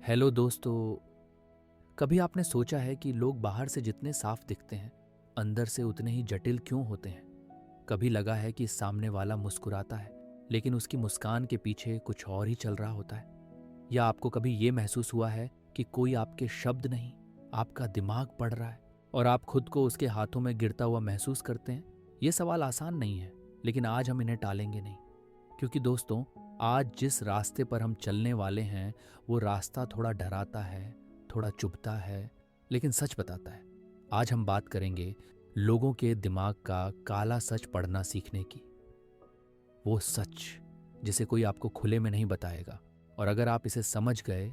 Hello दोस्तों। कभी आपने सोचा है कि लोग बाहर से जितने साफ दिखते हैं अंदर से उतने ही जटिल क्यों होते हैं? कभी लगा है कि सामने वाला मुस्कुराता है लेकिन उसकी मुस्कान के पीछे कुछ और ही चल रहा होता है? या आपको कभी ये महसूस हुआ है कि कोई आपके शब्द नहीं, आपका दिमाग पढ़ रहा है और आप खुद को उसके हाथों में गिरता हुआ महसूस करते हैं? ये सवाल आसान नहीं है, लेकिन आज हम इन्हें टालेंगे नहीं। क्योंकि दोस्तों, आज जिस रास्ते पर हम चलने वाले हैं वो रास्ता थोड़ा डराता है, थोड़ा चुभता है, लेकिन सच बताता है। आज हम बात करेंगे लोगों के दिमाग का काला सच पढ़ना सीखने की। वो सच जिसे कोई आपको खुले में नहीं बताएगा, और अगर आप इसे समझ गए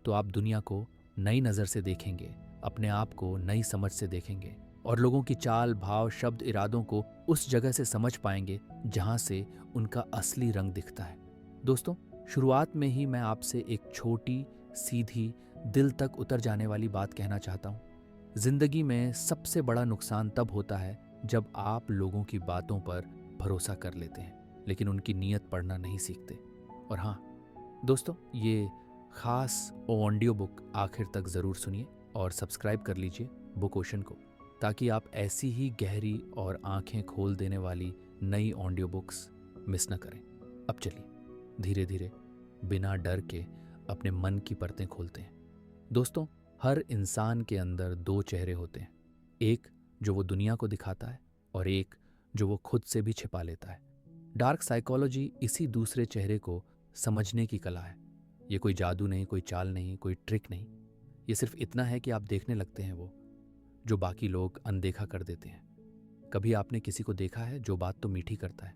तो आप दुनिया को नई नज़र से देखेंगे, अपने आप को नई समझ से देखेंगे और लोगों की चाल, भाव, शब्द, इरादों को उस जगह से समझ पाएंगे जहां से उनका असली रंग दिखता है। दोस्तों, शुरुआत में ही मैं आपसे एक छोटी, सीधी, दिल तक उतर जाने वाली बात कहना चाहता हूं। जिंदगी में सबसे बड़ा नुकसान तब होता है जब आप लोगों की बातों पर भरोसा कर लेते हैं लेकिन उनकी नीयत पढ़ना नहीं सीखते। और हाँ दोस्तों, ये खास ऑडियो बुक आखिर तक ज़रूर सुनिए और सब्सक्राइब कर लीजिए बुक ओशन को, ताकि आप ऐसी ही गहरी और आंखें खोल देने वाली नई ऑडियो बुक्स मिस न करें। अब चलिए धीरे धीरे, बिना डर के अपने मन की परतें खोलते हैं। दोस्तों, हर इंसान के अंदर दो चेहरे होते हैं, एक जो वो दुनिया को दिखाता है और एक जो वो खुद से भी छिपा लेता है। डार्क साइकोलॉजी इसी दूसरे चेहरे को समझने की कला है। ये कोई जादू नहीं, कोई चाल नहीं, कोई ट्रिक नहीं। ये सिर्फ इतना है कि आप देखने लगते हैं वो जो बाकी लोग अनदेखा कर देते हैं। कभी आपने किसी को देखा है जो बात तो मीठी करता है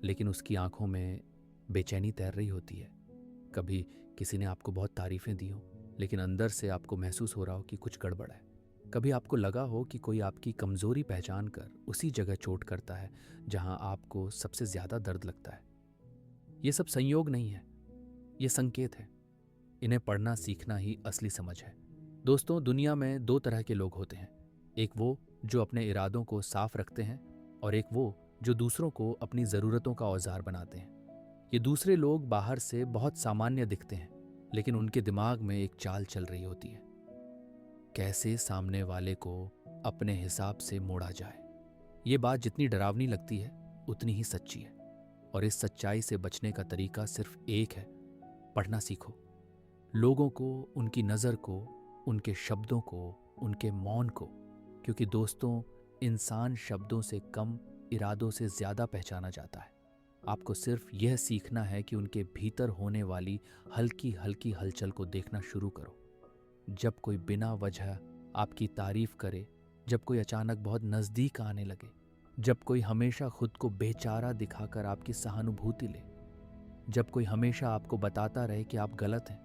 लेकिन उसकी आंखों में बेचैनी तैर रही होती है? कभी किसी ने आपको बहुत तारीफें दी हो लेकिन अंदर से आपको महसूस हो रहा हो कि कुछ गड़बड़ है? कभी आपको लगा हो कि कोई आपकी कमजोरी पहचान कर उसी जगह चोट करता है जहां आपको सबसे ज्यादा दर्द लगता है? ये सब संयोग नहीं है, ये संकेत है। इन्हें पढ़ना सीखना ही असली समझ है। दोस्तों, दुनिया में दो तरह के लोग होते हैं, एक वो जो अपने इरादों को साफ रखते हैं और एक वो जो दूसरों को अपनी ज़रूरतों का औजार बनाते हैं। ये दूसरे लोग बाहर से बहुत सामान्य दिखते हैं लेकिन उनके दिमाग में एक चाल चल रही होती है, कैसे सामने वाले को अपने हिसाब से मोड़ा जाए। ये बात जितनी डरावनी लगती है उतनी ही सच्ची है, और इस सच्चाई से बचने का तरीका सिर्फ एक है, पढ़ना सीखो। लोगों को, उनकी नज़र को, उनके शब्दों को, उनके मौन को। क्योंकि दोस्तों, इंसान शब्दों से कम, इरादों से ज़्यादा पहचाना जाता है। आपको सिर्फ यह सीखना है कि उनके भीतर होने वाली हल्की हल्की हलचल को देखना शुरू करो। जब कोई बिना वजह आपकी तारीफ करे, जब कोई अचानक बहुत नज़दीक आने लगे, जब कोई हमेशा खुद को बेचारा दिखाकर आपकी सहानुभूति ले, जब कोई हमेशा आपको बताता रहे कि आप गलत हैं,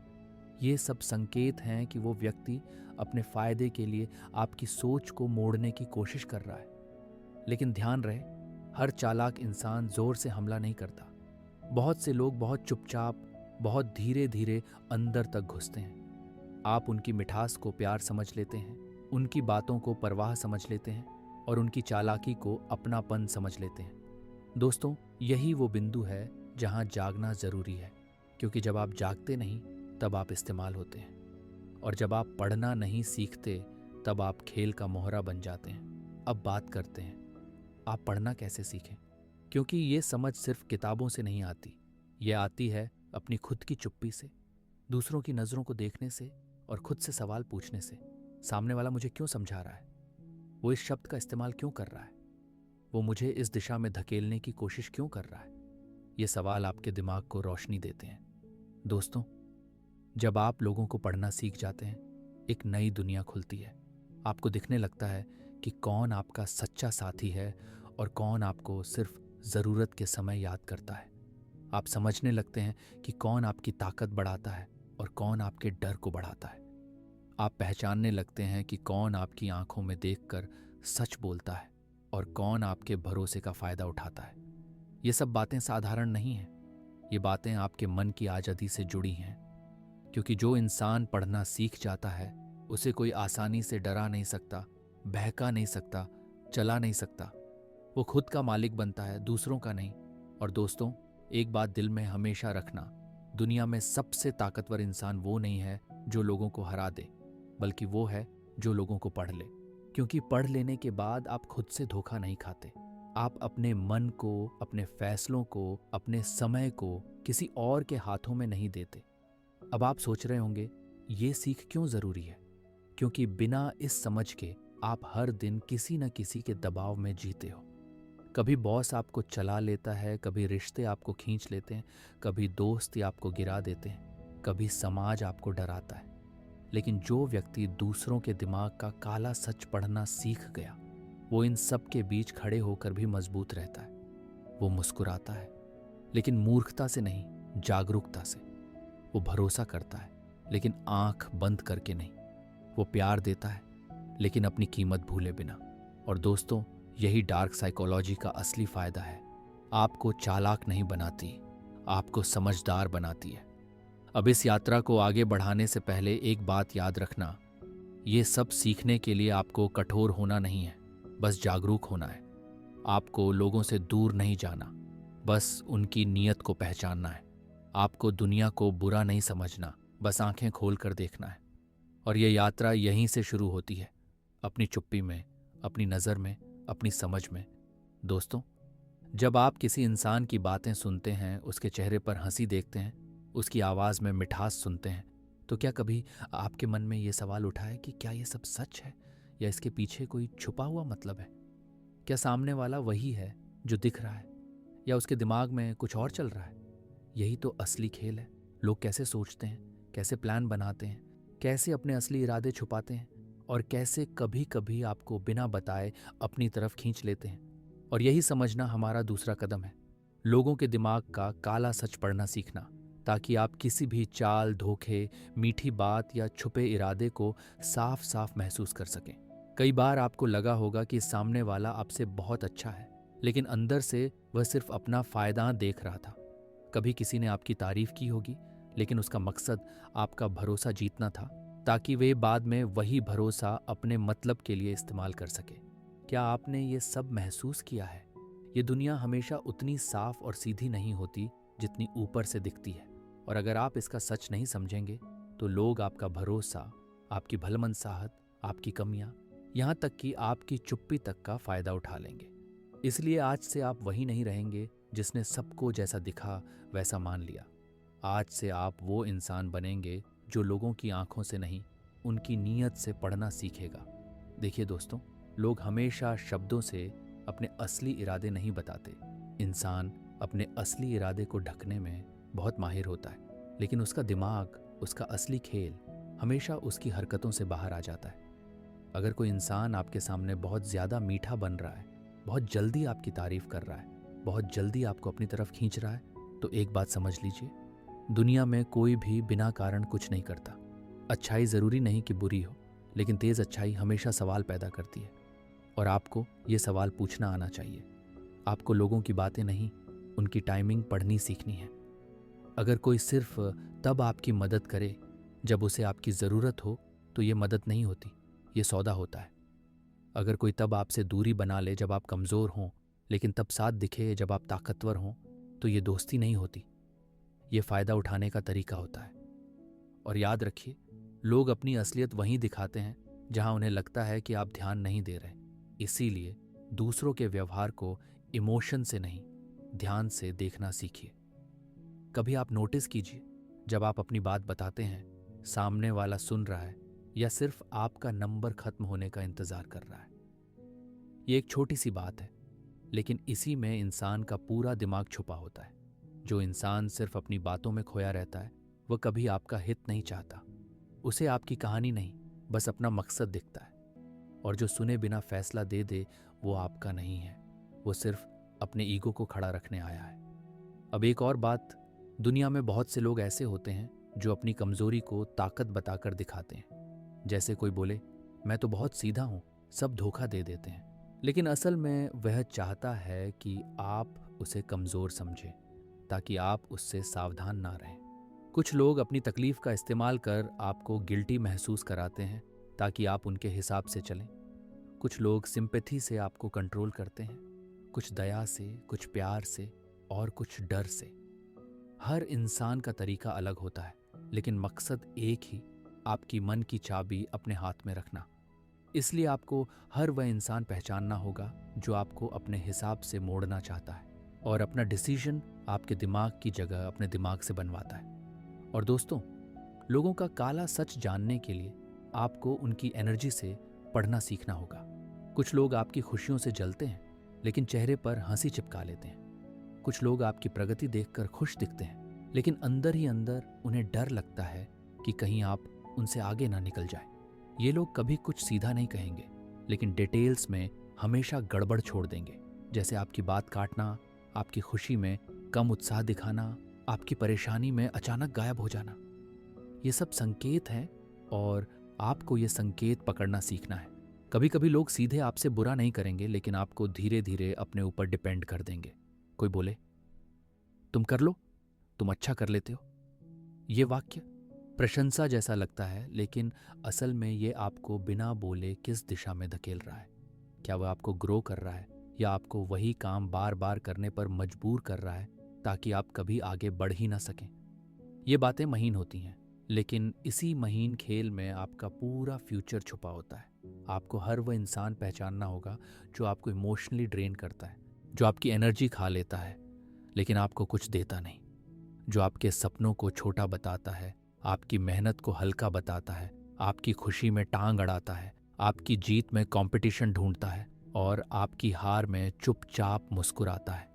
ये सब संकेत हैं कि वो व्यक्ति अपने फायदे के लिए आपकी सोच को मोड़ने की कोशिश कर रहा है। लेकिन ध्यान रहे, हर चालाक इंसान जोर से हमला नहीं करता। बहुत से लोग बहुत चुपचाप, बहुत धीरे धीरे अंदर तक घुसते हैं। आप उनकी मिठास को प्यार समझ लेते हैं, उनकी बातों को परवाह समझ लेते हैं और उनकी चालाकी को अपनापन समझ लेते हैं। दोस्तों, यही वो बिंदु है जहां जागना जरूरी है, क्योंकि जब आप जागते नहीं तब आप इस्तेमाल होते हैं, और जब आप पढ़ना नहीं सीखते तब आप खेल का मोहरा बन जाते हैं। अब बात करते हैं आप पढ़ना कैसे सीखें, क्योंकि ये समझ सिर्फ किताबों से नहीं आती। ये आती है अपनी खुद की चुप्पी से, दूसरों की नज़रों को देखने से और खुद से सवाल पूछने से। सामने वाला मुझे क्यों समझा रहा है? वो इस शब्द का इस्तेमाल क्यों कर रहा है? वो मुझे इस दिशा में धकेलने की कोशिश क्यों कर रहा है? ये सवाल आपके दिमाग को रोशनी देते हैं। दोस्तों, जब आप लोगों को पढ़ना सीख जाते हैं, एक नई दुनिया खुलती है। आपको दिखने लगता है कि कौन आपका सच्चा साथी है और कौन आपको सिर्फ ज़रूरत के समय याद करता है। आप समझने लगते हैं कि कौन आपकी ताकत बढ़ाता है और कौन आपके डर को बढ़ाता है। आप पहचानने लगते हैं कि कौन आपकी आंखों में देखकर सच बोलता है और कौन आपके भरोसे का फ़ायदा उठाता है। ये सब बातें साधारण नहीं हैं, ये बातें आपके मन की आज़ादी से जुड़ी हैं। क्योंकि जो इंसान पढ़ना सीख जाता है उसे कोई आसानी से डरा नहीं सकता, बहका नहीं सकता, चला नहीं सकता। वो खुद का मालिक बनता है, दूसरों का नहीं। और दोस्तों, एक बात दिल में हमेशा रखना, दुनिया में सबसे ताकतवर इंसान वो नहीं है जो लोगों को हरा दे, बल्कि वो है जो लोगों को पढ़ ले। क्योंकि पढ़ लेने के बाद आप खुद से धोखा नहीं खाते। आप अपने मन को, अपने फैसलों को, अपने समय को किसी और के हाथों में नहीं देते। अब आप सोच रहे होंगे, ये सीख क्यों ज़रूरी है? क्योंकि बिना इस समझ के आप हर दिन किसी न किसी के दबाव में जीते हो। कभी बॉस आपको चला लेता है, कभी रिश्ते आपको खींच लेते हैं, कभी दोस्त आपको गिरा देते हैं, कभी समाज आपको डराता है। लेकिन जो व्यक्ति दूसरों के दिमाग का काला सच पढ़ना सीख गया, वो इन सब के बीच खड़े होकर भी मजबूत रहता है। वो मुस्कुराता है, लेकिन मूर्खता से नहीं, जागरूकता से। वो भरोसा करता है, लेकिन आंख बंद करके नहीं। वो प्यार देता है, लेकिन अपनी कीमत भूले बिना। और दोस्तों, यही डार्क साइकोलॉजी का असली फायदा है। आपको चालाक नहीं बनाती, आपको समझदार बनाती है। अब इस यात्रा को आगे बढ़ाने से पहले एक बात याद रखना, ये सब सीखने के लिए आपको कठोर होना नहीं है, बस जागरूक होना है। आपको लोगों से दूर नहीं जाना, बस उनकी नीयत को पहचानना है। आपको दुनिया को बुरा नहीं समझना, बस आंखें खोल कर देखना है। और ये यात्रा यहीं से शुरू होती है, अपनी चुप्पी में, अपनी नज़र में, अपनी समझ में। दोस्तों, जब आप किसी इंसान की बातें सुनते हैं, उसके चेहरे पर हंसी देखते हैं, उसकी आवाज़ में मिठास सुनते हैं, तो क्या कभी आपके मन में ये सवाल उठा है कि क्या ये सब सच है या इसके पीछे कोई छुपा हुआ मतलब है? क्या सामने वाला वही है जो दिख रहा है, या उसके दिमाग में कुछ और चल रहा है? यही तो असली खेल है। लोग कैसे सोचते हैं, कैसे प्लान बनाते हैं, कैसे अपने असली इरादे छुपाते हैं, और कैसे कभी कभी आपको बिना बताए अपनी तरफ खींच लेते हैं। और यही समझना हमारा दूसरा कदम है, लोगों के दिमाग का काला सच पढ़ना सीखना, ताकि आप किसी भी चाल, धोखे, मीठी बात या छुपे इरादे को साफ साफ महसूस कर सकें। कई बार आपको लगा होगा कि सामने वाला आपसे बहुत अच्छा है, लेकिन अंदर से वह सिर्फ अपना फायदा देख रहा था। कभी किसी ने आपकी तारीफ की होगी, लेकिन उसका मकसद आपका भरोसा जीतना था, ताकि वे बाद में वही भरोसा अपने मतलब के लिए इस्तेमाल कर सके। क्या आपने ये सब महसूस किया है? ये दुनिया हमेशा उतनी साफ और सीधी नहीं होती जितनी ऊपर से दिखती है। और अगर आप इसका सच नहीं समझेंगे, तो लोग आपका भरोसा, आपकी भलमनसाहत, आपकी कमियां, यहाँ तक कि आपकी चुप्पी तक का फायदा उठा लेंगे। इसलिए आज से आप वही नहीं रहेंगे जिसने सबको जैसा दिखा वैसा मान लिया। आज से आप वो इंसान बनेंगे जो लोगों की आंखों से नहीं, उनकी नीयत से पढ़ना सीखेगा। देखिए दोस्तों, लोग हमेशा शब्दों से अपने असली इरादे नहीं बताते। इंसान अपने असली इरादे को ढकने में बहुत माहिर होता है, लेकिन उसका दिमाग, उसका असली खेल हमेशा उसकी हरकतों से बाहर आ जाता है। अगर कोई इंसान आपके सामने बहुत ज़्यादा मीठा बन रहा है, बहुत जल्दी आपकी तारीफ कर रहा है, बहुत जल्दी आपको अपनी तरफ खींच रहा है, तो एक बात समझ लीजिए, दुनिया में कोई भी बिना कारण कुछ नहीं करता। अच्छाई ज़रूरी नहीं कि बुरी हो, लेकिन तेज़ अच्छाई हमेशा सवाल पैदा करती है। और आपको ये सवाल पूछना आना चाहिए। आपको लोगों की बातें नहीं, उनकी टाइमिंग पढ़नी सीखनी है। अगर कोई सिर्फ तब आपकी मदद करे जब उसे आपकी ज़रूरत हो, तो ये मदद नहीं होती, ये सौदा होता है। अगर कोई तब आपसे दूरी बना ले जब आप कमज़ोर हों, लेकिन तब साथ दिखे जब आप ताकतवर हों, तो ये दोस्ती नहीं होती, ये फ़ायदा उठाने का तरीका होता है। और याद रखिए, लोग अपनी असलियत वहीं दिखाते हैं जहां उन्हें लगता है कि आप ध्यान नहीं दे रहे। इसीलिए दूसरों के व्यवहार को इमोशन से नहीं, ध्यान से देखना सीखिए। कभी आप नोटिस कीजिए, जब आप अपनी बात बताते हैं, सामने वाला सुन रहा है या सिर्फ आपका नंबर खत्म होने का इंतजार कर रहा है। ये एक छोटी सी बात है, लेकिन इसी में इंसान का पूरा दिमाग छुपा होता है। जो इंसान सिर्फ अपनी बातों में खोया रहता है, वह कभी आपका हित नहीं चाहता। उसे आपकी कहानी नहीं, बस अपना मकसद दिखता है। और जो सुने बिना फैसला दे दे, वो आपका नहीं है, वो सिर्फ अपने ईगो को खड़ा रखने आया है। अब एक और बात, दुनिया में बहुत से लोग ऐसे होते हैं जो अपनी कमजोरी को ताकत बताकर दिखाते हैं। जैसे कोई बोले, मैं तो बहुत सीधा हूं, सब धोखा दे देते हैं। लेकिन असल में वह चाहता है कि आप उसे कमजोर समझें, ताकि आप उससे सावधान ना रहें। कुछ लोग अपनी तकलीफ का इस्तेमाल कर आपको गिल्टी महसूस कराते हैं, ताकि आप उनके हिसाब से चलें। कुछ लोग सिंपैथी से आपको कंट्रोल करते हैं, कुछ दया से, कुछ प्यार से, और कुछ डर से। हर इंसान का तरीका अलग होता है, लेकिन मकसद एक ही, आपकी मन की चाबी अपने हाथ में रखना। इसलिए आपको हर वह इंसान पहचानना होगा जो आपको अपने हिसाब से मोड़ना चाहता है और अपना डिसीजन आपके दिमाग की जगह अपने दिमाग से बनवाता है। और दोस्तों, लोगों का काला सच जानने के लिए आपको उनकी एनर्जी से पढ़ना सीखना होगा। कुछ लोग आपकी खुशियों से जलते हैं लेकिन चेहरे पर हंसी चिपका लेते हैं। कुछ लोग आपकी प्रगति देखकर खुश दिखते हैं लेकिन अंदर ही अंदर उन्हें डर लगता है कि कहीं आप उनसे आगे ना निकल जाए। ये लोग कभी कुछ सीधा नहीं कहेंगे लेकिन डिटेल्स में हमेशा गड़बड़ छोड़ देंगे, जैसे आपकी बात काटना, आपकी खुशी में कम उत्साह दिखाना, आपकी परेशानी में अचानक गायब हो जाना। ये सब संकेत हैं और आपको ये संकेत पकड़ना सीखना है। कभी कभी लोग सीधे आपसे बुरा नहीं करेंगे लेकिन आपको धीरे धीरे अपने ऊपर डिपेंड कर देंगे। कोई बोले, तुम कर लो, तुम अच्छा कर लेते हो। ये वाक्य प्रशंसा जैसा लगता है लेकिन असल में ये आपको बिना बोले किस दिशा में धकेल रहा है। क्या वह आपको ग्रो कर रहा है या आपको वही काम बार बार करने पर मजबूर कर रहा है ताकि आप कभी आगे बढ़ ही ना सकें। ये बातें महीन होती हैं लेकिन इसी महीन खेल में आपका पूरा फ्यूचर छुपा होता है। आपको हर वह इंसान पहचानना होगा जो आपको इमोशनली ड्रेन करता है, जो आपकी एनर्जी खा लेता है लेकिन आपको कुछ देता नहीं, जो आपके सपनों को छोटा बताता है, आपकी मेहनत को हल्का बताता है, आपकी खुशी में टांग अड़ाता है, आपकी जीत में कंपटीशन ढूंढता है और आपकी हार में चुपचाप मुस्कुराता है।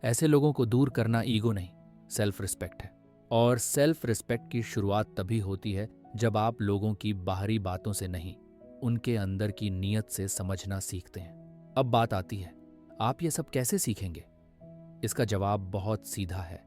ऐसे लोगों को दूर करना ईगो नहीं, सेल्फ रिस्पेक्ट है। और सेल्फ रिस्पेक्ट की शुरुआत तभी होती है जब आप लोगों की बाहरी बातों से नहीं, उनके अंदर की नीयत से समझना सीखते हैं। अब बात आती है, आप ये सब कैसे सीखेंगे? इसका जवाब बहुत सीधा है।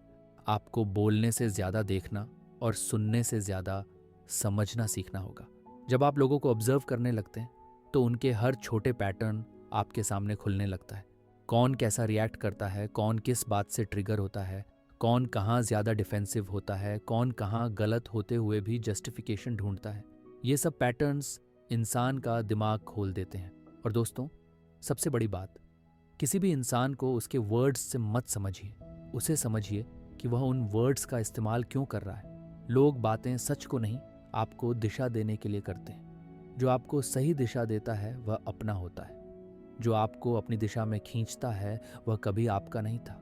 आपको बोलने से ज्यादा देखना और सुनने से ज्यादा समझना सीखना होगा। जब आप लोगों को ऑब्जर्व करने लगते हैं तो उनके हर छोटे पैटर्न आपके सामने खुलने लगता है। कौन कैसा रिएक्ट करता है, कौन किस बात से ट्रिगर होता है, कौन कहाँ ज़्यादा डिफेंसिव होता है, कौन कहाँ गलत होते हुए भी जस्टिफिकेशन ढूंढता है। ये सब पैटर्न्स इंसान का दिमाग खोल देते हैं। और दोस्तों, सबसे बड़ी बात, किसी भी इंसान को उसके वर्ड्स से मत समझिए, उसे समझिए कि वह उन वर्ड्स का इस्तेमाल क्यों कर रहा है। लोग बातें सच को नहीं, आपको दिशा देने के लिए करते हैं। जो आपको सही दिशा देता है वह अपना होता है, जो आपको अपनी दिशा में खींचता है वह कभी आपका नहीं था।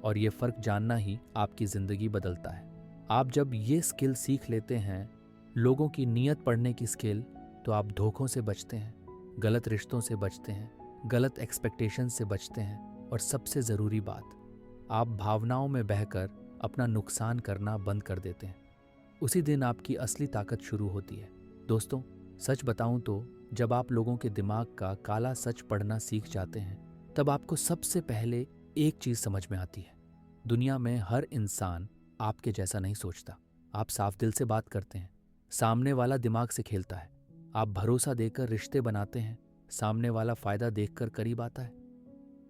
और ये फ़र्क जानना ही आपकी ज़िंदगी बदलता है। आप जब ये स्किल सीख लेते हैं, लोगों की नीयत पढ़ने की स्किल, तो आप धोखों से बचते हैं, गलत रिश्तों से बचते हैं, गलत एक्सपेक्टेशन से बचते हैं और सबसे ज़रूरी बात, आप भावनाओं में बहकर अपना नुकसान करना बंद कर देते हैं। उसी दिन आपकी असली ताकत शुरू होती है। दोस्तों, सच बताऊं तो जब आप लोगों के दिमाग का काला सच पढ़ना सीख जाते हैं तब आपको सबसे पहले एक चीज समझ में आती है, दुनिया में हर इंसान आपके जैसा नहीं सोचता। आप साफ दिल से बात करते हैं, सामने वाला दिमाग से खेलता है। आप भरोसा देकर रिश्ते बनाते हैं, सामने वाला फायदा देखकर करीब आता है।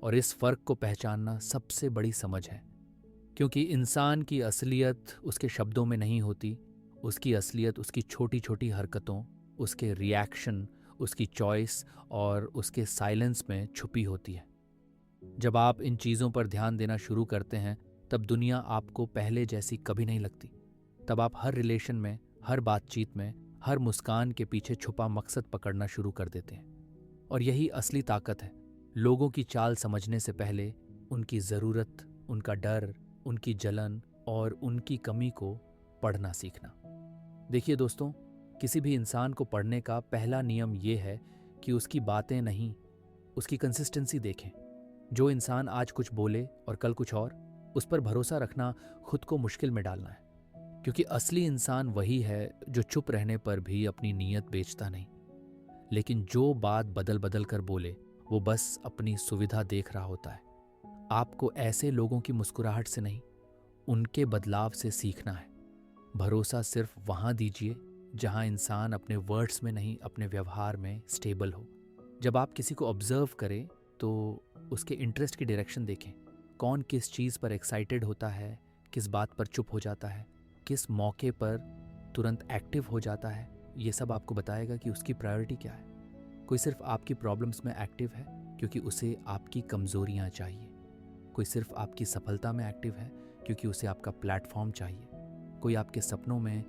और इस फर्क को पहचानना सबसे बड़ी समझ है, क्योंकि इंसान की असलियत उसके शब्दों में नहीं होती, उसकी असलियत उसकी छोटी छोटी हरकतों, उसके रिएक्शन, उसकी चॉइस और उसके साइलेंस में छुपी होती है। जब आप इन चीज़ों पर ध्यान देना शुरू करते हैं तब दुनिया आपको पहले जैसी कभी नहीं लगती। तब आप हर रिलेशन में, हर बातचीत में, हर मुस्कान के पीछे छुपा मकसद पकड़ना शुरू कर देते हैं। और यही असली ताकत है, लोगों की चाल समझने से पहले उनकी ज़रूरत, उनका डर, उनकी जलन और उनकी कमी को पढ़ना सीखना। देखिए दोस्तों, किसी भी इंसान को पढ़ने का पहला नियम ये है कि उसकी बातें नहीं, उसकी कंसिस्टेंसी देखें। जो इंसान आज कुछ बोले और कल कुछ और, उस पर भरोसा रखना खुद को मुश्किल में डालना है। क्योंकि असली इंसान वही है जो चुप रहने पर भी अपनी नीयत बेचता नहीं, लेकिन जो बात बदल बदल कर बोले वो बस अपनी सुविधा देख रहा होता है। आपको ऐसे लोगों की मुस्कुराहट से नहीं, उनके बदलाव से सीखना है। भरोसा सिर्फ वहाँ दीजिए जहाँ इंसान अपने वर्ड्स में नहीं, अपने व्यवहार में स्टेबल हो। जब आप किसी को ऑब्जर्व करें तो उसके इंटरेस्ट की डायरेक्शन देखें। कौन किस चीज़ पर एक्साइटेड होता है, किस बात पर चुप हो जाता है, किस मौके पर तुरंत एक्टिव हो जाता है, ये सब आपको बताएगा कि उसकी प्रायोरिटी क्या है। कोई सिर्फ आपकी प्रॉब्लम्स में एक्टिव है क्योंकि उसे आपकी कमज़ोरियाँ चाहिए। कोई सिर्फ आपकी सफलता में एक्टिव है क्योंकि उसे आपका प्लेटफॉर्म चाहिए। कोई आपके सपनों में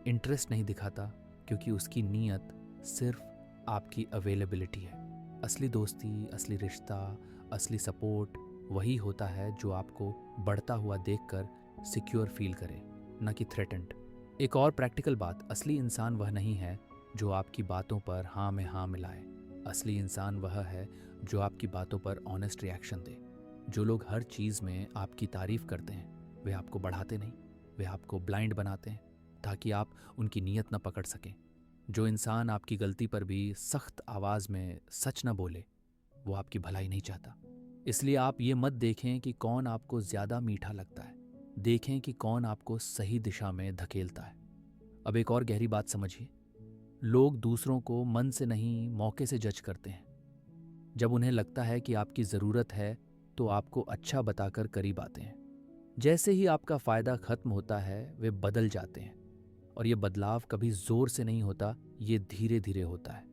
इंटरेस्ट नहीं दिखाता क्योंकि उसकी नीयत सिर्फ आपकी अवेलेबिलिटी है। असली दोस्ती, असली रिश्ता, असली सपोर्ट वही होता है जो आपको बढ़ता हुआ देखकर सिक्योर फील करे, न कि थ्रेटेंड। एक और प्रैक्टिकल बात, असली इंसान वह नहीं है जो आपकी बातों पर हाँ में हाँ मिलाए। असली इंसान वह है जो आपकी बातों पर ऑनेस्ट रिएक्शन दे। जो लोग हर चीज़ में आपकी तारीफ करते हैं वे आपको बढ़ाते नहीं, वे आपको ब्लाइंड बनाते हैं ताकि आप उनकी नीयत न पकड़ सकें। जो इंसान आपकी गलती पर भी सख्त आवाज़ में सच न बोले वो आपकी भलाई नहीं चाहता। इसलिए आप ये मत देखें कि कौन आपको ज़्यादा मीठा लगता है, देखें कि कौन आपको सही दिशा में धकेलता है। अब एक और गहरी बात समझिए, लोग दूसरों को मन से नहीं मौके से जज करते हैं। जब उन्हें लगता है कि आपकी ज़रूरत है तो आपको अच्छा बताकर करीब आते हैं। जैसे ही आपका फ़ायदा खत्म होता है वे बदल जाते हैं, और ये बदलाव कभी ज़ोर से नहीं होता, ये धीरे धीरे होता है।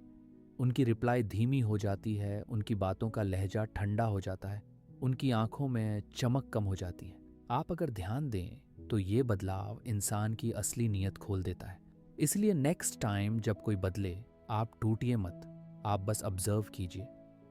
उनकी रिप्लाई धीमी हो जाती है, उनकी बातों का लहजा ठंडा हो जाता है, उनकी आंखों में चमक कम हो जाती है। आप अगर ध्यान दें तो ये बदलाव इंसान की असली नीयत खोल देता है। इसलिए नेक्स्ट टाइम जब कोई बदले, आप टूटिए मत, आप बस ऑब्जर्व कीजिए।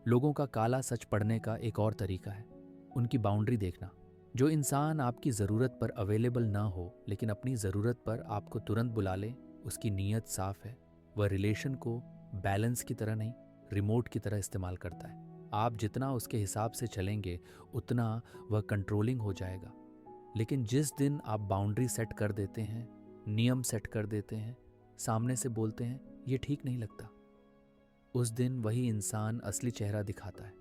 लोगों का काला सच पढ़ने का एक और तरीका है उनकी बाउंड्री देखना। जो इंसान आपकी ज़रूरत पर अवेलेबल ना हो लेकिन अपनी ज़रूरत पर आपको तुरंत बुला ले, उसकी नीयत साफ है। वह रिलेशन को बैलेंस की तरह नहीं, रिमोट की तरह इस्तेमाल करता है। आप जितना उसके हिसाब से चलेंगे उतना वह कंट्रोलिंग हो जाएगा। लेकिन जिस दिन आप बाउंड्री सेट कर देते हैं, नियम सेट कर देते हैं, सामने से बोलते हैं ये ठीक नहीं लगता, उस दिन वही इंसान असली चेहरा दिखाता है।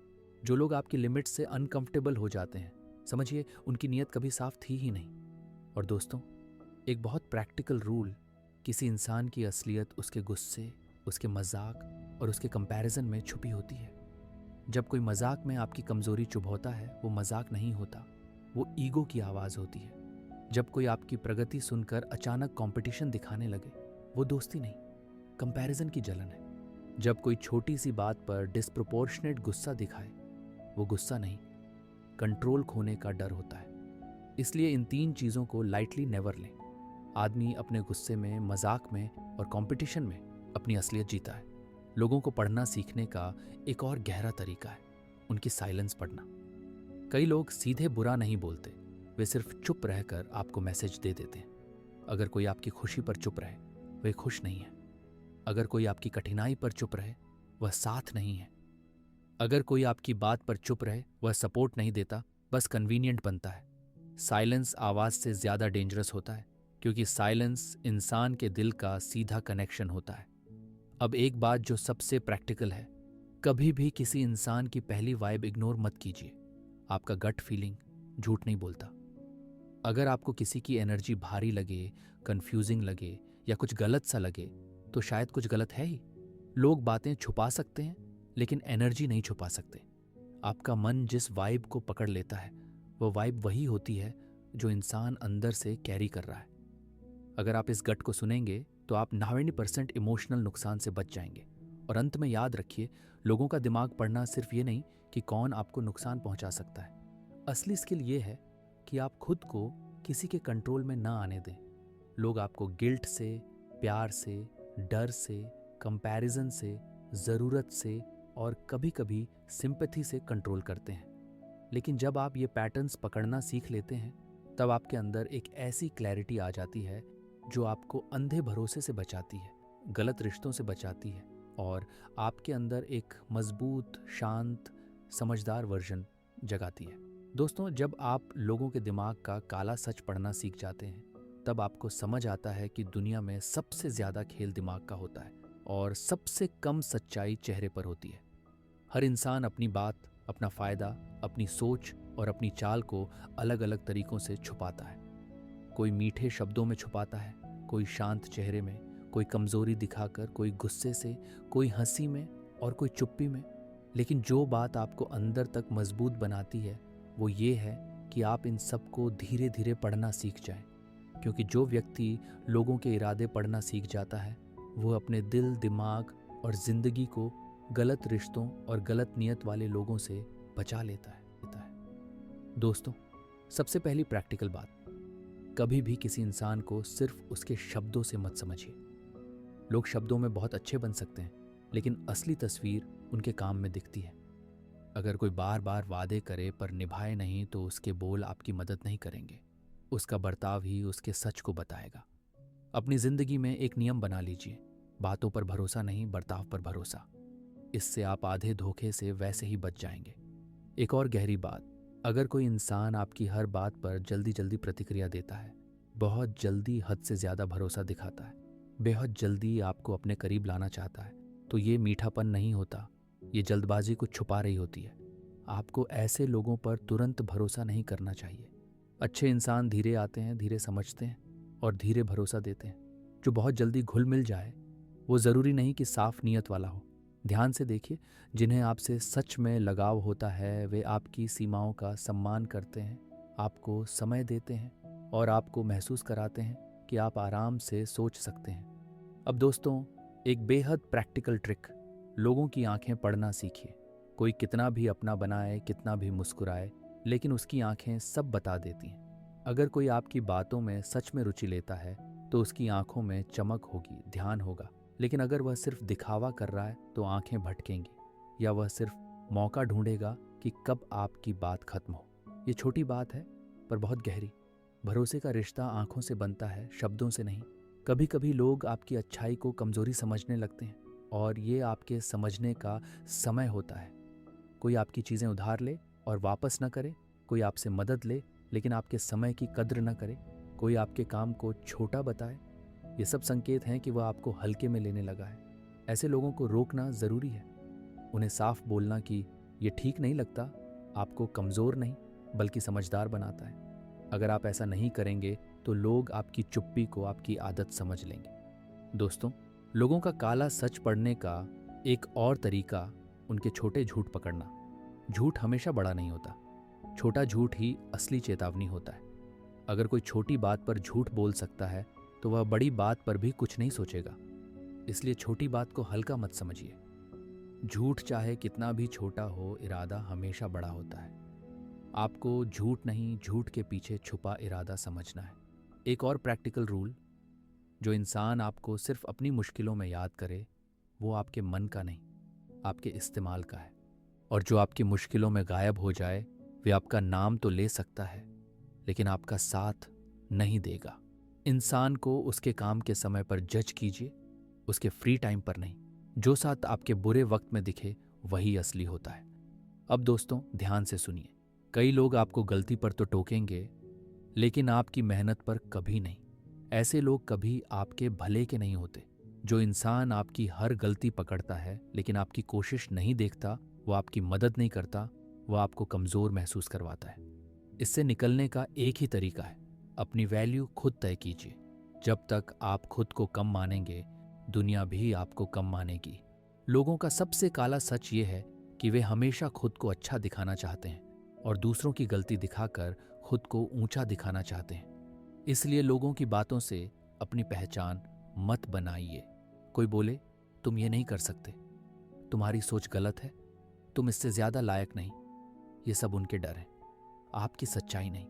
जो लोग आपकी लिमिट से अनकंफर्टेबल हो जाते हैं, समझिए उनकी नीयत कभी साफ थी ही नहीं। और दोस्तों, एक बहुत प्रैक्टिकल रूल, किसी इंसान की असलियत उसके गुस्से, उसके मजाक और उसके कंपैरिजन में छुपी होती है। जब कोई मजाक में आपकी कमजोरी चुभौता है, वो मजाक नहीं होता, वो ईगो की आवाज़ होती है। जब कोई आपकी प्रगति सुनकर अचानक कंपटीशन दिखाने लगे, वो दोस्ती नहीं, कंपैरिजन की जलन है। जब कोई छोटी सी बात पर डिस्प्रोपोर्शनेट गुस्सा दिखाए, वो गुस्सा नहीं, कंट्रोल खोने का डर होता है। इसलिए इन 3 चीज़ों को लाइटली नेवर लें। आदमी अपने गुस्से में, मजाक में और कंपटीशन में अपनी असलियत जीता है। लोगों को पढ़ना सीखने का एक और गहरा तरीका है उनकी साइलेंस पढ़ना। कई लोग सीधे बुरा नहीं बोलते, वे सिर्फ चुप रहकर आपको मैसेज दे देते हैं। अगर कोई आपकी खुशी पर चुप रहे, वे खुश नहीं है। अगर कोई आपकी कठिनाई पर चुप रहे, वह साथ नहीं है। अगर कोई आपकी बात पर चुप रहे, वह सपोर्ट नहीं देता, बस कन्वीनियंट बनता है। साइलेंस आवाज़ से ज़्यादा डेंजरस होता है, क्योंकि साइलेंस इंसान के दिल का सीधा कनेक्शन होता है। अब एक बात जो सबसे प्रैक्टिकल है, कभी भी किसी इंसान की पहली वाइब इग्नोर मत कीजिए। आपका गट फीलिंग झूठ नहीं बोलता। अगर आपको किसी की एनर्जी भारी लगे, कंफ्यूजिंग लगे या कुछ गलत सा लगे, तो शायद कुछ गलत है ही। लोग बातें छुपा सकते हैं लेकिन एनर्जी नहीं छुपा सकते। आपका मन जिस वाइब को पकड़ लेता है, वो वाइब वही होती है जो इंसान अंदर से कैरी कर रहा है। अगर आप इस गट को सुनेंगे तो आप 90% इमोशनल नुकसान से बच जाएंगे। और अंत में याद रखिए, लोगों का दिमाग पढ़ना सिर्फ ये नहीं कि कौन आपको नुकसान पहुंचा सकता है। असली स्किल ये है कि आप खुद को किसी के कंट्रोल में ना आने दें। लोग आपको गिल्ट से, प्यार से, डर से, कंपैरिजन से, ज़रूरत से और कभी कभी सिंपैथी से कंट्रोल करते हैं। लेकिन जब आप ये पैटर्न्स पकड़ना सीख लेते हैं, तब आपके अंदर एक ऐसी क्लैरिटी आ जाती है जो आपको अंधे भरोसे से बचाती है, गलत रिश्तों से बचाती है और आपके अंदर एक मजबूत, शांत, समझदार वर्जन जगाती है। दोस्तों, जब आप लोगों के दिमाग का काला सच पढ़ना सीख जाते हैं, तब आपको समझ आता है कि दुनिया में सबसे ज़्यादा खेल दिमाग का होता है और सबसे कम सच्चाई चेहरे पर होती है। हर इंसान अपनी बात, अपना फ़ायदा, अपनी सोच और अपनी चाल को अलग अलग तरीक़ों से छुपाता है। कोई मीठे शब्दों में छुपाता है, कोई शांत चेहरे में, कोई कमज़ोरी दिखाकर, कोई गुस्से से, कोई हंसी में और कोई चुप्पी में। लेकिन जो बात आपको अंदर तक मजबूत बनाती है वो ये है कि आप इन सब को धीरे धीरे पढ़ना सीख जाएं। क्योंकि जो व्यक्ति लोगों के इरादे पढ़ना सीख जाता है, वो अपने दिल, दिमाग और ज़िंदगी को गलत रिश्तों और गलत नीयत वाले लोगों से बचा लेता है। दोस्तों, सबसे पहली प्रैक्टिकल बात, कभी भी किसी इंसान को सिर्फ उसके शब्दों से मत समझिए। लोग शब्दों में बहुत अच्छे बन सकते हैं, लेकिन असली तस्वीर उनके काम में दिखती है। अगर कोई बार बार वादे करे पर निभाए नहीं तो उसके बोल आपकी मदद नहीं करेंगे। उसका बर्ताव ही उसके सच को बताएगा। अपनी जिंदगी में एक नियम बना लीजिए, बातों पर भरोसा नहीं, बर्ताव पर भरोसा। इससे आप आधे धोखे से वैसे ही बच जाएंगे। एक और गहरी बात, अगर कोई इंसान आपकी हर बात पर जल्दी जल्दी प्रतिक्रिया देता है, बहुत जल्दी हद से ज्यादा भरोसा दिखाता है, बेहद जल्दी आपको अपने करीब लाना चाहता है, तो ये मीठापन नहीं होता, ये जल्दबाजी कुछ छुपा रही होती है। आपको ऐसे लोगों पर तुरंत भरोसा नहीं करना चाहिए। अच्छे इंसान धीरे आते हैं, धीरे समझते हैं और धीरे भरोसा देते हैं। जो बहुत जल्दी घुल मिल जाए वो ज़रूरी नहीं कि साफ नीयत वाला हो। ध्यान से देखिए, जिन्हें आपसे सच में लगाव होता है वे आपकी सीमाओं का सम्मान करते हैं, आपको समय देते हैं और आपको महसूस कराते हैं कि आप आराम से सोच सकते हैं। अब दोस्तों, एक बेहद प्रैक्टिकल ट्रिक, लोगों की आंखें पढ़ना सीखिए। कोई कितना भी अपना बनाए, कितना भी मुस्कुराए, लेकिन उसकी आंखें सब बता देती हैं। अगर कोई आपकी बातों में सच में रुचि लेता है तो उसकी आंखों में चमक होगी, ध्यान होगा। लेकिन अगर वह सिर्फ दिखावा कर रहा है तो आंखें भटकेंगी या वह सिर्फ मौका ढूंढेगा कि कब आपकी बात खत्म हो। ये छोटी बात है पर बहुत गहरी। भरोसे का रिश्ता आंखों से बनता है, शब्दों से नहीं। कभी कभी लोग आपकी अच्छाई को कमजोरी समझने लगते हैं और ये आपके समझने का समय होता है। कोई आपकी चीज़ें उधार ले और वापस न करे, कोई आपसे मदद ले लेकिन आपके समय की कद्र न करे, कोई आपके काम को छोटा बताए, ये सब संकेत हैं कि वह आपको हल्के में लेने लगा है। ऐसे लोगों को रोकना ज़रूरी है। उन्हें साफ बोलना कि ये ठीक नहीं लगता आपको कमज़ोर नहीं बल्कि समझदार बनाता है। अगर आप ऐसा नहीं करेंगे तो लोग आपकी चुप्पी को आपकी आदत समझ लेंगे। दोस्तों, लोगों का काला सच पढ़ने का एक और तरीका उनके छोटे झूठ पकड़ना। झूठ हमेशा बड़ा नहीं होता, छोटा झूठ ही असली चेतावनी होता है। अगर कोई छोटी बात पर झूठ बोल सकता है तो वह बड़ी बात पर भी कुछ नहीं सोचेगा। इसलिए छोटी बात को हल्का मत समझिए। झूठ चाहे कितना भी छोटा हो, इरादा हमेशा बड़ा होता है। आपको झूठ नहीं, झूठ के पीछे छुपा इरादा समझना है। एक और प्रैक्टिकल रूल, जो इंसान आपको सिर्फ अपनी मुश्किलों में याद करे वो आपके मन का नहीं, आपके इस्तेमाल का है। और जो आपकी मुश्किलों में गायब हो जाए वे आपका नाम तो ले सकता है लेकिन आपका साथ नहीं देगा। इंसान को उसके काम के समय पर जज कीजिए, उसके फ्री टाइम पर नहीं। जो साथ आपके बुरे वक्त में दिखे वही असली होता है। अब दोस्तों, ध्यान से सुनिए। कई लोग आपको गलती पर तो टोकेंगे लेकिन आपकी मेहनत पर कभी नहीं। ऐसे लोग कभी आपके भले के नहीं होते। जो इंसान आपकी हर गलती पकड़ता है लेकिन आपकी कोशिश नहीं देखता, वो आपकी मदद नहीं करता, वो आपको कमज़ोर महसूस करवाता है। इससे निकलने का एक ही तरीका है, अपनी वैल्यू खुद तय कीजिए। जब तक आप खुद को कम मानेंगे दुनिया भी आपको कम मानेगी। लोगों का सबसे काला सच ये है कि वे हमेशा खुद को अच्छा दिखाना चाहते हैं और दूसरों की गलती दिखाकर खुद को ऊंचा दिखाना चाहते हैं। इसलिए लोगों की बातों से अपनी पहचान मत बनाइए। कोई बोले तुम ये नहीं कर सकते, तुम्हारी सोच गलत है, तुम इससे ज्यादा लायक नहीं, ये सब उनके डर है, आपकी सच्चाई नहीं।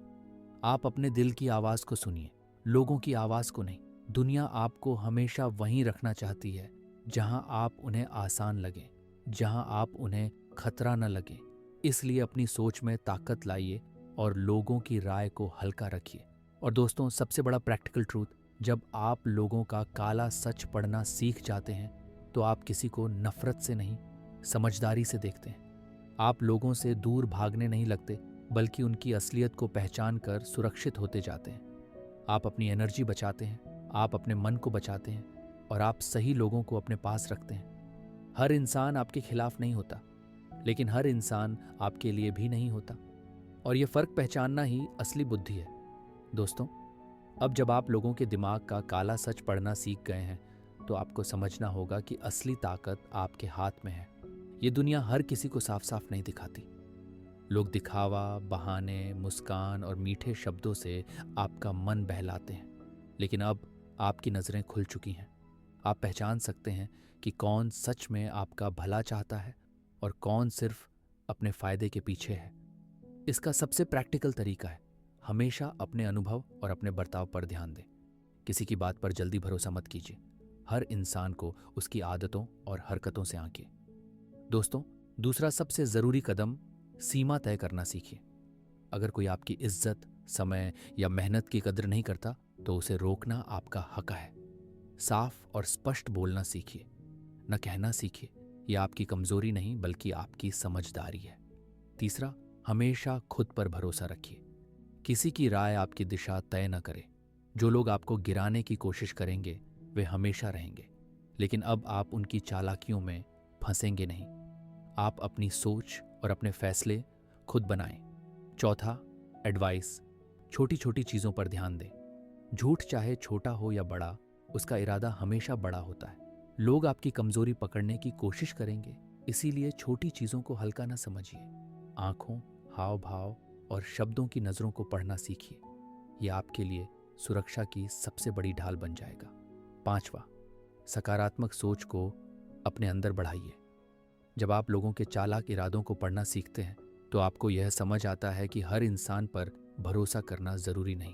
आप अपने दिल की आवाज को सुनिए, लोगों की आवाज को नहीं। दुनिया आपको हमेशा वहीं रखना चाहती है जहां आप उन्हें आसान लगे, जहां आप उन्हें खतरा न लगे। इसलिए अपनी सोच में ताकत लाइए और लोगों की राय को हल्का रखिए। और दोस्तों, सबसे बड़ा प्रैक्टिकल ट्रूथ, जब आप लोगों का काला सच पढ़ना सीख जाते हैं तो आप किसी को नफरत से नहीं, समझदारी से देखते हैं। आप लोगों से दूर भागने नहीं लगते बल्कि उनकी असलियत को पहचान कर सुरक्षित होते जाते हैं। आप अपनी एनर्जी बचाते हैं, आप अपने मन को बचाते हैं और आप सही लोगों को अपने पास रखते हैं। हर इंसान आपके खिलाफ नहीं होता लेकिन हर इंसान आपके लिए भी नहीं होता, और ये फर्क पहचानना ही असली बुद्धि है। दोस्तों, अब जब आप लोगों के दिमाग का काला सच पढ़ना सीख गए हैं तो आपको समझना होगा कि असली ताकत आपके हाथ में है। ये दुनिया हर किसी को साफ साफ नहीं दिखाती। लोग दिखावा, बहाने, मुस्कान और मीठे शब्दों से आपका मन बहलाते हैं, लेकिन अब आपकी नज़रें खुल चुकी हैं। आप पहचान सकते हैं कि कौन सच में आपका भला चाहता है और कौन सिर्फ अपने फायदे के पीछे है। इसका सबसे प्रैक्टिकल तरीका है, हमेशा अपने अनुभव और अपने बर्ताव पर ध्यान दें। किसी की बात पर जल्दी भरोसा मत कीजिए। हर इंसान को उसकी आदतों और हरकतों से आंके। दोस्तों, दूसरा सबसे ज़रूरी कदम सीमा तय करना सीखिए। अगर कोई आपकी इज्जत, समय या मेहनत की कदर नहीं करता तो उसे रोकना आपका हक है। साफ और स्पष्ट बोलना सीखिए। न कहना सीखिए, यह आपकी कमजोरी नहीं बल्कि आपकी समझदारी है। तीसरा, हमेशा खुद पर भरोसा रखिए। किसी की राय आपकी दिशा तय न करे। जो लोग आपको गिराने की कोशिश करेंगे वे हमेशा रहेंगे, लेकिन अब आप उनकी चालाकियों में फंसेंगे नहीं। आप अपनी सोच और अपने फैसले खुद बनाएं। चौथा, एडवाइस। छोटी छोटी चीज़ों पर ध्यान दें। झूठ चाहे छोटा हो या बड़ा, उसका इरादा हमेशा बड़ा होता है। लोग आपकी कमजोरी पकड़ने की कोशिश करेंगे, इसीलिए छोटी चीज़ों को हल्का न समझिए। आंखों, हाव भाव और शब्दों की नज़रों को पढ़ना सीखिए। यह आपके लिए सुरक्षा की सबसे बड़ी ढाल बन जाएगा। पांचवा, सकारात्मक सोच को अपने अंदर बढ़ाइए। जब आप लोगों के चालाक इरादों को पढ़ना सीखते हैं तो आपको यह समझ आता है कि हर इंसान पर भरोसा करना ज़रूरी नहीं,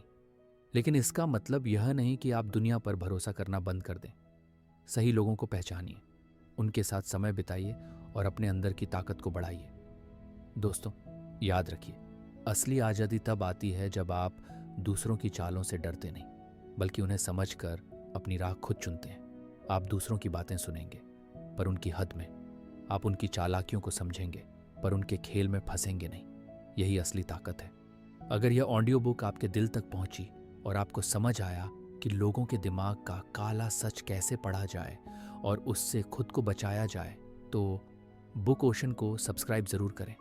लेकिन इसका मतलब यह नहीं कि आप दुनिया पर भरोसा करना बंद कर दें। सही लोगों को पहचानिए, उनके साथ समय बिताइए और अपने अंदर की ताकत को बढ़ाइए। दोस्तों, याद रखिए, असली आज़ादी तब आती है जब आप दूसरों की चालों से डरते नहीं, बल्कि उन्हें समझकर अपनी राह खुद चुनते हैं। आप दूसरों की बातें सुनेंगे, पर उनकी हद में। आप उनकी चालाकियों को समझेंगे, पर उनके खेल में फंसेंगे नहीं। यही असली ताकत है। अगर यह ऑडियो बुक आपके दिल तक पहुंची और आपको समझ आया कि लोगों के दिमाग का काला सच कैसे पढ़ा जाए और उससे खुद को बचाया जाए, तो बुक ओशन को सब्सक्राइब ज़रूर करें।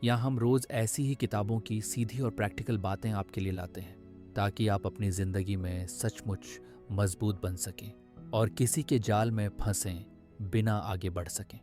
यहाँ हम रोज़ ऐसी ही किताबों की सीधी और प्रैक्टिकल बातें आपके लिए लाते हैं, ताकि आप अपनी ज़िंदगी में सचमुच मजबूत बन सकें और किसी के जाल में फंसें बिना आगे बढ़ सकें।